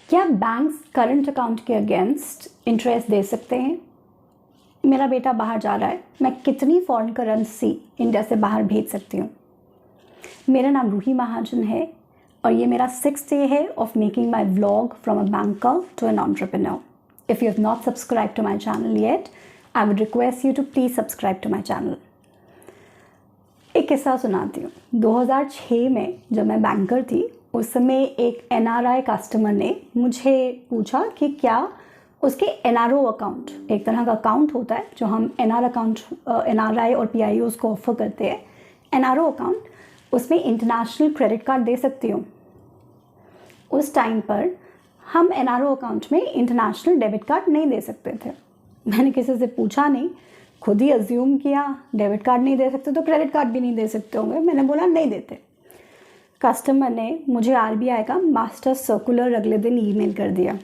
क्या banks current account के against interest दे सकते हैं? मेरा बेटा बाहर जा रहा है, मैं कितनी फॉरेन करेंसी इंडिया से बाहर भेज सकती हूँ? मेरा नाम रूही महाजन है और ये मेरा 6th डे है of making my vlog from a banker to an entrepreneur. If you have not subscribed to my channel yet, I would request you to please subscribe to my channel. एक किस्सा सुनाती हूँ. 2006 में जब मैं banker थी, उस समय एक NRI कस्टमर ने मुझे पूछा कि क्या उसके NRO अकाउंट, एक तरह का अकाउंट होता है जो हम NRI और PIOs को ऑफर करते हैं, NRO अकाउंट, उसमें इंटरनेशनल क्रेडिट कार्ड दे सकती हूँ. उस टाइम पर हम NRO अकाउंट में इंटरनेशनल डेबिट कार्ड नहीं दे सकते थे. मैंने किसी से पूछा नहीं, खुद ही अज्यूम किया डेबिट कार्ड नहीं दे सकते तो क्रेडिट कार्ड भी नहीं दे सकते होंगे. मैंने बोला नहीं देते. कस्टमर ने मुझे RBI का मास्टर सर्कुलर अगले दिन ईमेल कर दिया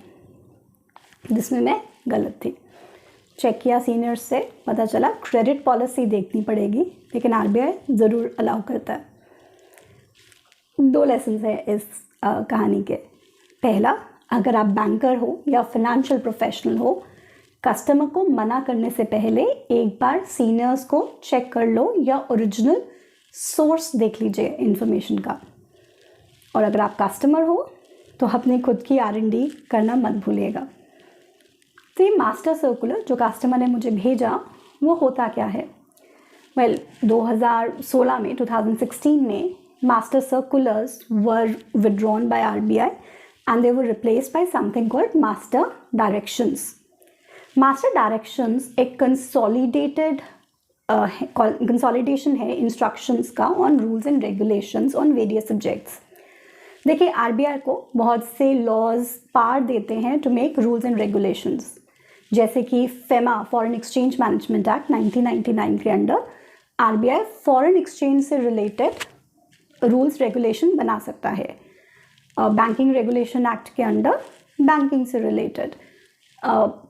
जिसमें मैं गलत थी. चेक किया सीनियर्स से, पता चला क्रेडिट पॉलिसी देखनी पड़ेगी, लेकिन RBI ज़रूर अलाउ करता है. 2 लेसन है इस कहानी के. पहला, अगर आप बैंकर हो या फाइनेंशियल प्रोफेशनल हो, कस्टमर को मना करने से पहले एक बार सीनियर्स को चेक कर लो या ओरिजिनल सोर्स देख लीजिए इन्फॉर्मेशन का. और अगर आप कस्टमर हो तो अपनी खुद की R&D करना मत भूलिएगा. तो ये मास्टर सर्कुलर जो कस्टमर ने मुझे भेजा, वो होता क्या है? 2016 में master circulars were withdrawn by RBI and they were replaced by something called master directions. Master directions एक consolidation है instructions का on rules and regulations on various subjects. देखिए, RBI को बहुत से laws पावर देते हैं to make rules and regulations, जैसे कि FEMA Foreign Exchange Management Act 1999 के अंदर RBI फॉरेन एक्सचेंज से रिलेटेड रूल्स रेगुलेशन बना सकता है. बैंकिंग रेगुलेशन एक्ट के अंडर बैंकिंग से related,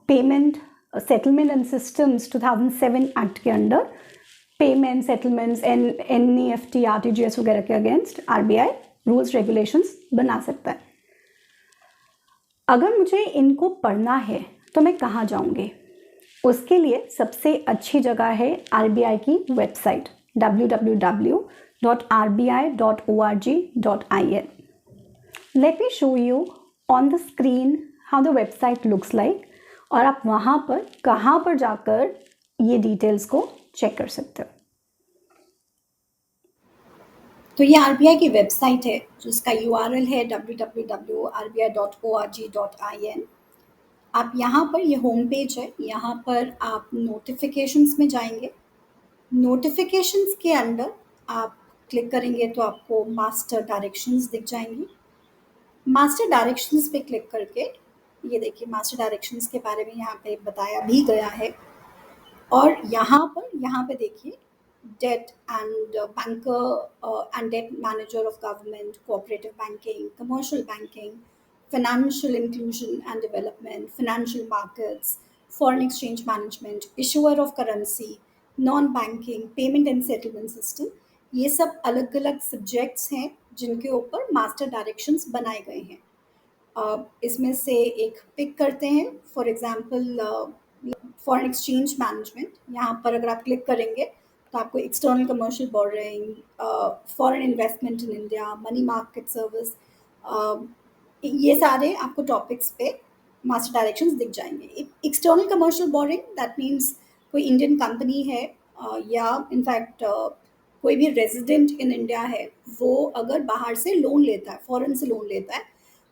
payment settlement and systems 2007 act के under payment settlements and NEFT RTGS वगैरह के अगेंस्ट RBI रूल्स रेगुलेशंस बना सकता है. अगर मुझे इनको पढ़ना है तो मैं कहाँ जाऊँगी? उसके लिए सबसे अच्छी जगह है RBI की website www.rbi.org.in. Let me show you on the screen how the website looks like और आप वहाँ पर कहाँ पर जाकर ये डिटेल्स को चेक कर सकते हो. तो ये RBI की वेबसाइट है जिसका URL है www.rbi.org.in. आप यहाँ पर, ये होम पेज है, यहाँ पर आप नोटिफिकेशंस में जाएंगे. नोटिफिकेशंस के अंदर आप क्लिक करेंगे तो आपको मास्टर डायरेक्शंस दिख जाएंगी. मास्टर डायरेक्शंस पे क्लिक करके ये देखिए, मास्टर डायरेक्शंस के बारे में यहाँ पे बताया भी गया है. और यहाँ पे देखिए, debt and banker and debt manager of government, cooperative banking, commercial banking, financial inclusion and development, financial markets, foreign exchange management, issuer of currency, non-banking, payment and settlement system, ये सब अलग अलग सब्जेक्ट्स हैं जिनके ऊपर मास्टर डायरेक्शंस बनाए गए हैं. इसमें से एक पिक करते हैं. For example foreign exchange management. यहाँ पर अगर आप क्लिक करेंगे तो आपको external commercial borrowing, foreign investment in India, money market service, ये सारे आपको टॉपिक्स पे मास्टर डायरेक्शंस दिख जाएंगे. External commercial boring, that means कोई इंडियन कंपनी है या इनफैक्ट कोई भी रेजिडेंट इन इंडिया है, वो अगर बाहर से लोन लेता है, फॉरेन से लोन लेता है,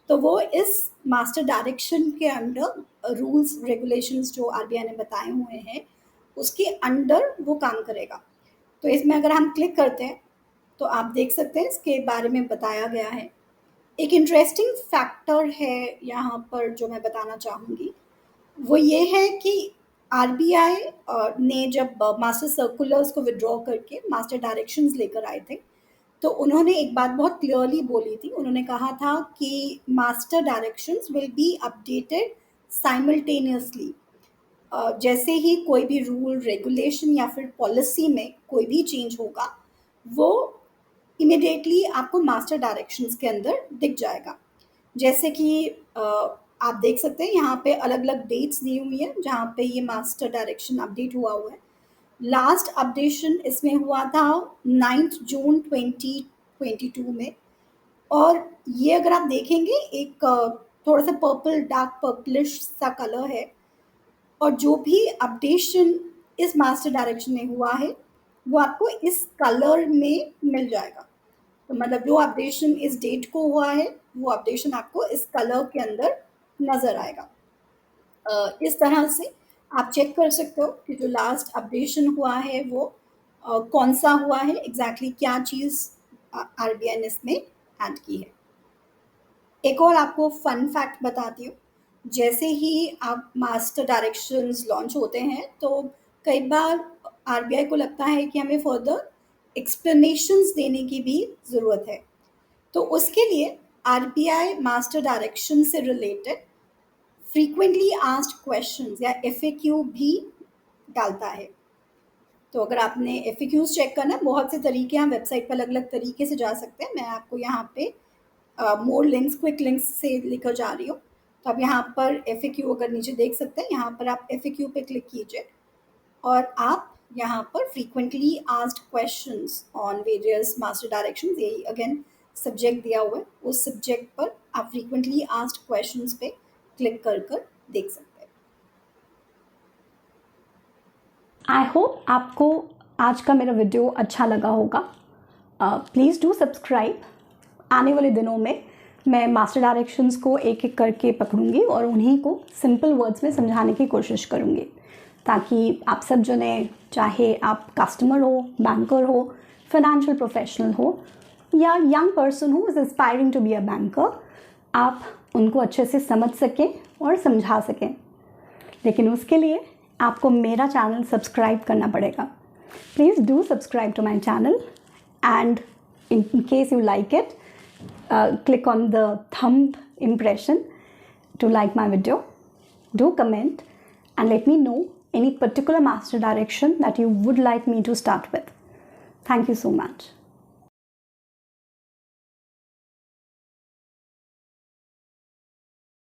तो वो इस मास्टर डायरेक्शन के अंडर रूल्स रेगुलेशंस जो RBI ने बताए हुए हैं उसके अंडर वो काम करेगा. तो इसमें अगर हम क्लिक करते हैं तो आप देख सकते हैं इसके बारे में बताया गया है. एक इंटरेस्टिंग फैक्टर है यहाँ पर जो मैं बताना चाहूँगी, वो ये है कि RBI ने जब मास्टर सर्कुलर्स को विड्रॉ करके मास्टर डायरेक्शंस लेकर आए थे, तो उन्होंने एक बात बहुत क्लियरली बोली थी. उन्होंने कहा था कि master directions will be updated simultaneously. जैसे ही कोई भी रूल, रेगुलेशन या फिर पॉलिसी में कोई भी चेंज होगा, वो इमिडिएटली आपको मास्टर डायरेक्शंस के अंदर दिख जाएगा. जैसे कि आप देख सकते हैं यहाँ पे अलग अलग डेट्स दी हुई है जहाँ पे ये मास्टर डायरेक्शन अपडेट हुआ हुआ है। लास्ट अपडेशन इसमें हुआ था 9 जून 2022 में। और ये अगर आप देखेंगे एक थोड़ा सा पर्पल, डार्क पर्पलिश सा कलर है। और जो भी अपडेशन इस मास्टर डायरेक्शन में हुआ है वो आपको इस कलर में मिल जाएगा। तो मतलब जो अपडेशन इस डेट को हुआ है वो अपडेशन आपको इस कलर के अंदर नज़र आएगा। इस तरह से आप चेक कर सकते हो कि जो लास्ट अपडेशन हुआ है वो कौन सा हुआ है, एग्जैक्टली क्या चीज़ आरबीआई ने इसमें ऐड की है। एक और आपको फन फैक्ट बताती हूँ। जैसे ही आप मास्टर डायरेक्शंस लॉन्च होते हैं तो कई बार आरबीआई को लगता है कि हमें फर्दर एक्सप्लेनेशंस देने की भी ज़रूरत है। तो उसके लिए आरबीआई मास्टर डायरेक्शन से रिलेटेड फ्रीक्वेंटली आस्क्ड क्वेश्चंस या एफएक्यू भी डालता है। तो अगर आपने एफएक्यूज चेक करना है, बहुत से तरीके हैं, वेबसाइट पर अलग अलग तरीके से जा सकते हैं। मैं आपको यहाँ पे मोर लिंक्स, क्विक लिंक्स से लेकर जा रही हूँ। तो आप यहाँ पर एफएक्यू अगर नीचे देख सकते हैं, यहाँ पर आप एफएक्यू पे क्लिक कीजिए और आप यहाँ पर frequently asked questions on various master directions, यही अगेन सब्जेक्ट दिया हुआ है, उस सब्जेक्ट पर आप फ्रीक्वेंटली आस्क्ड क्वेश्चंस पे क्लिक कर देख सकते हैं। आई होप आपको आज का मेरा वीडियो अच्छा लगा होगा। Please do subscribe. आने वाले दिनों में मैं मास्टर डायरेक्शंस को एक एक करके पकड़ूंगी और उन्हीं को सिंपल वर्ड्स में समझाने की कोशिश करूंगी, ताकि आप सब जने, चाहे आप कस्टमर हो, बैंकर हो, फाइनेंशियल प्रोफेशनल हो या यंग पर्सन हो is aspiring to be a banker, आप उनको अच्छे से समझ सकें और समझा सकें। लेकिन उसके लिए आपको मेरा चैनल सब्सक्राइब करना पड़ेगा। Please do subscribe to my channel and in case you like it, click on the thumb impression to like my video. Do comment and let me know any particular master direction that you would like me to start with. Thank you so much.